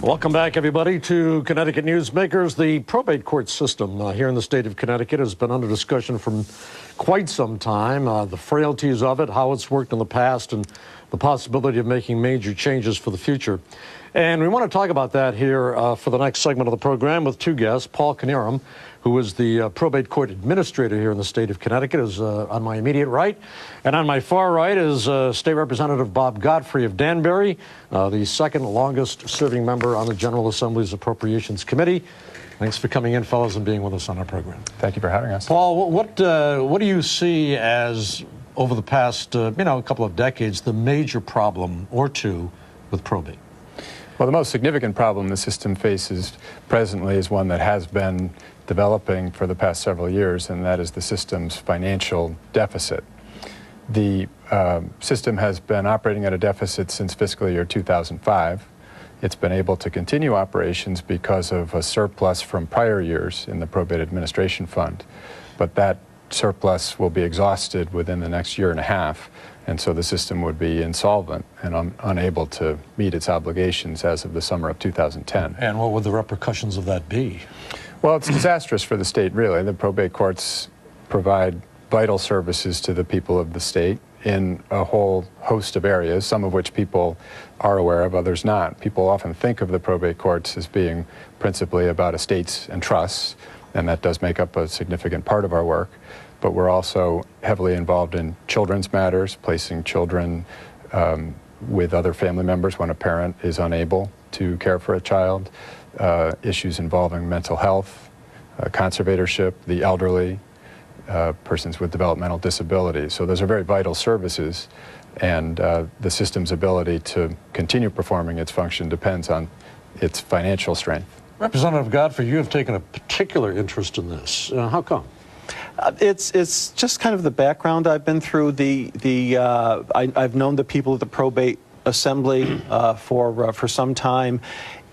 Welcome back, everybody, to Connecticut Newsmakers. The probate court system here in the state of Connecticut has been under discussion for quite some time. The frailties of it, how it's worked in the past, and the possibility of making major changes for the future. And we want to talk about that here for the next segment of the program with two guests. Paul Knierim, who is the probate court administrator here in the state of Connecticut, is on my immediate right. And on my far right is State Representative Bob Godfrey of Danbury, the second longest serving member on the General Assembly's Appropriations Committee. Thanks for coming in, fellas, and being with us on our program. Thank you for having us. Paul, what do you see as, over the past a couple of decades, the major problem or two with probate? Well, the most significant problem the system faces presently is one that has been developing for the past several years, and that is the system's financial deficit. The system has been operating at a deficit since fiscal year 2005. It's been able to continue operations because of a surplus from prior years in the Probate Administration Fund, but that surplus will be exhausted within the next year and a half, and so the system would be insolvent and unable to meet its obligations as of the summer of 2010. And what would the repercussions of that be? Well, it's disastrous for the state, really. The probate courts provide vital services to the people of the state in a whole host of areas, some of which people are aware of, others not. People often think of the probate courts as being principally about estates and trusts, and that does make up a significant part of our work. But we're also heavily involved in children's matters, placing children with other family members when a parent is unable to care for a child, issues involving mental health, conservatorship, the elderly, persons with developmental disabilities. So those are very vital services, and the system's ability to continue performing its function depends on its financial strength. Representative Godfrey, you have taken a particular interest in this. How come? It's just kind of the background I've been through. I've known the people at the probate assembly for some time,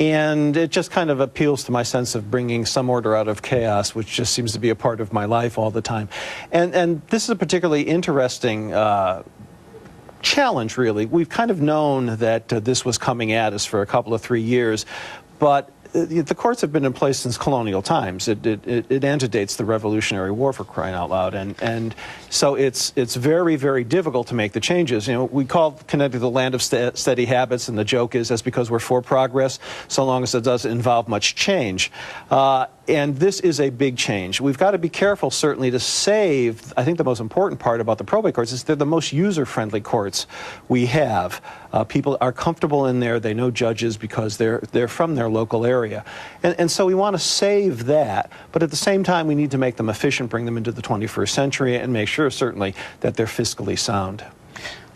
and it just kind of appeals to my sense of bringing some order out of chaos, which just seems to be a part of my life all the time. And this is a particularly interesting challenge, really. We've kind of known that this was coming at us for a couple of 3 years, but the courts have been in place since colonial times. It antedates the Revolutionary War, for crying out loud, and so it's very, very difficult to make the changes. We call Connecticut the land of steady habits, and the joke is that's because we're for progress, so long as it doesn't involve much change. And this is a big change. We've got to be careful, certainly, to save. I think the most important part about the probate courts is they're the most user-friendly courts we have. People are comfortable in there. They know judges because they're from their local area. And so we want to save that, but at the same time, we need to make them efficient, bring them into the 21st century, and make sure, certainly, that they're fiscally sound.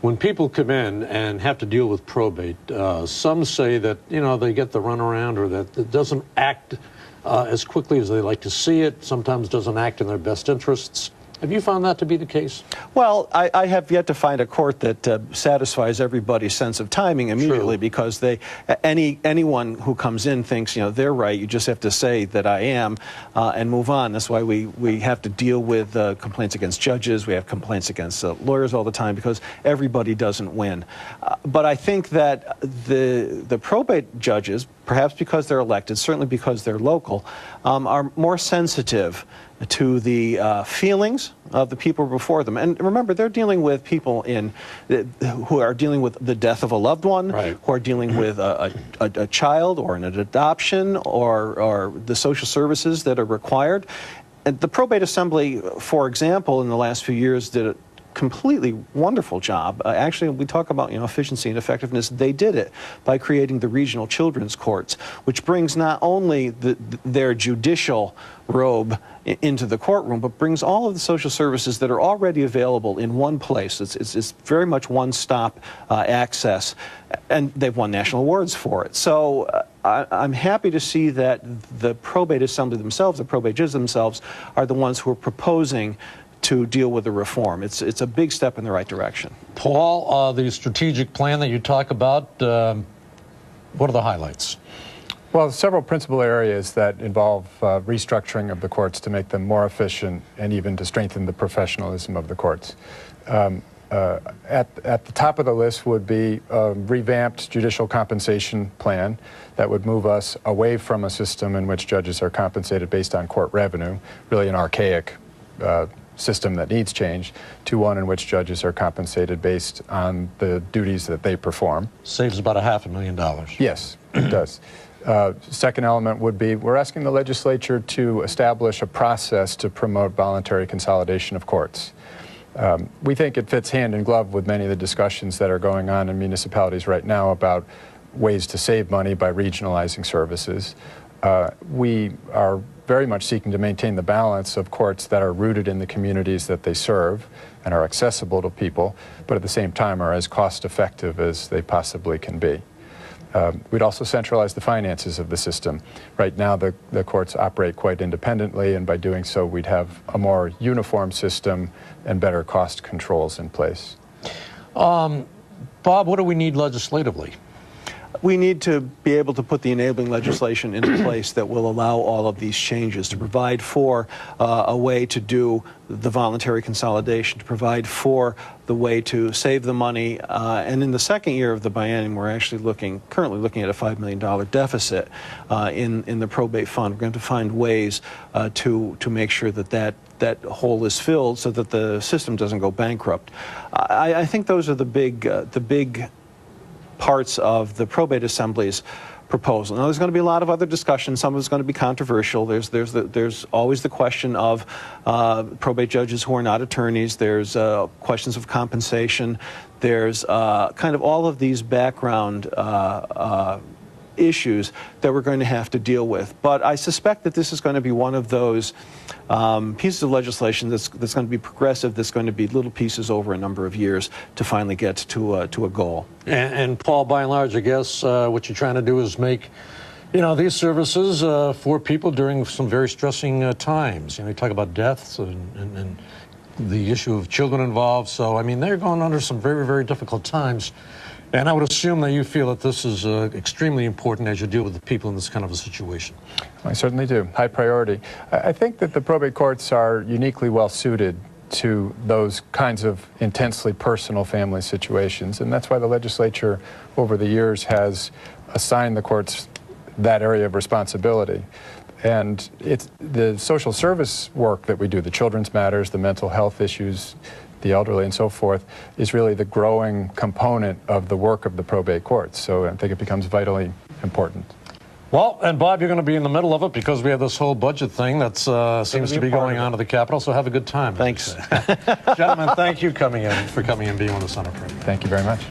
When people come in and have to deal with probate, some say that, they get the runaround, or that it doesn't act as quickly as they like to see it, sometimes doesn't act in their best interests. Have you found that to be the case? Well, I have yet to find a court that satisfies everybody's sense of timing immediately. True. Because anyone who comes in thinks, they're right, you just have to say that I am and move on. That's why we have to deal with complaints against judges, we have complaints against lawyers all the time, because everybody doesn't win. But I think that the probate judges, perhaps because they're elected, certainly because they're local, are more sensitive to the feelings of the people before them. And remember, they're dealing with people who are dealing with the death of a loved one, right, who are dealing with a child or an adoption or the social services that are required. And the probate assembly, for example, in the last few years did a completely wonderful job. Actually, we talk about efficiency and effectiveness. They did it by creating the regional children's courts, which brings not only their judicial robe into the courtroom, but brings all of the social services that are already available in one place. It's very much one-stop access, and they've won national awards for it. So I'm happy to see that the probate assembly themselves, the probate judges themselves, are the ones who are proposing to deal with the reform. It's a big step in the right direction. Paul, the strategic plan that you talk about, what are the highlights? Well, several principal areas that involve restructuring of the courts to make them more efficient and even to strengthen the professionalism of the courts. At the top of the list would be a revamped judicial compensation plan that would move us away from a system in which judges are compensated based on court revenue, really an archaic system that needs change, to one in which judges are compensated based on the duties that they perform. Saves about $500,000. Yes, it does. Second element would be we're asking the legislature to establish a process to promote voluntary consolidation of courts. We think it fits hand in glove with many of the discussions that are going on in municipalities right now about ways to save money by regionalizing services. We are very much seeking to maintain the balance of courts that are rooted in the communities that they serve and are accessible to people, but at the same time are as cost effective as they possibly can be. We'd also centralize the finances of the system. Right now, the courts operate quite independently, and by doing so, we'd have a more uniform system and better cost controls in place. Bob, what do we need legislatively? We need to be able to put the enabling legislation into place that will allow all of these changes, to provide for a way to do the voluntary consolidation, to provide for the way to save the money. And in the second year of the biennium, we're actually currently looking at a $5 million deficit in the probate fund. We're going to find ways to make sure that hole is filled so that the system doesn't go bankrupt. I think those are the big parts of the probate assembly's proposal. Now, there's going to be a lot of other discussion. Some of it's going to be controversial. There's always the question of probate judges who are not attorneys. There's questions of compensation. There's kind of all of these background issues that we're going to have to deal with. But I suspect that this is going to be one of those pieces of legislation that's going to be progressive, that's going to be little pieces over a number of years to finally get to a goal. And Paul, by and large, I guess what you're trying to do is make, these services for people during some very stressing times. You talk about deaths and the issue of children involved. So, I mean, they're going under some very, very difficult times. And I would assume that you feel that this is extremely important as you deal with the people in this kind of a situation. I certainly do. High priority. I think that the probate courts are uniquely well suited to those kinds of intensely personal family situations. And that's why the legislature over the years has assigned the courts that area of responsibility. And it's the social service work that we do, the children's matters, the mental health issues, the elderly and so forth, is really the growing component of the work of the probate courts. So I think it becomes vitally important. Well, and Bob, you're going to be in the middle of it because we have this whole budget thing that seems to be going on at the Capitol, so have a good time. Thanks. Gentlemen, thank you for coming in, being on the Center Program. Thank you very much.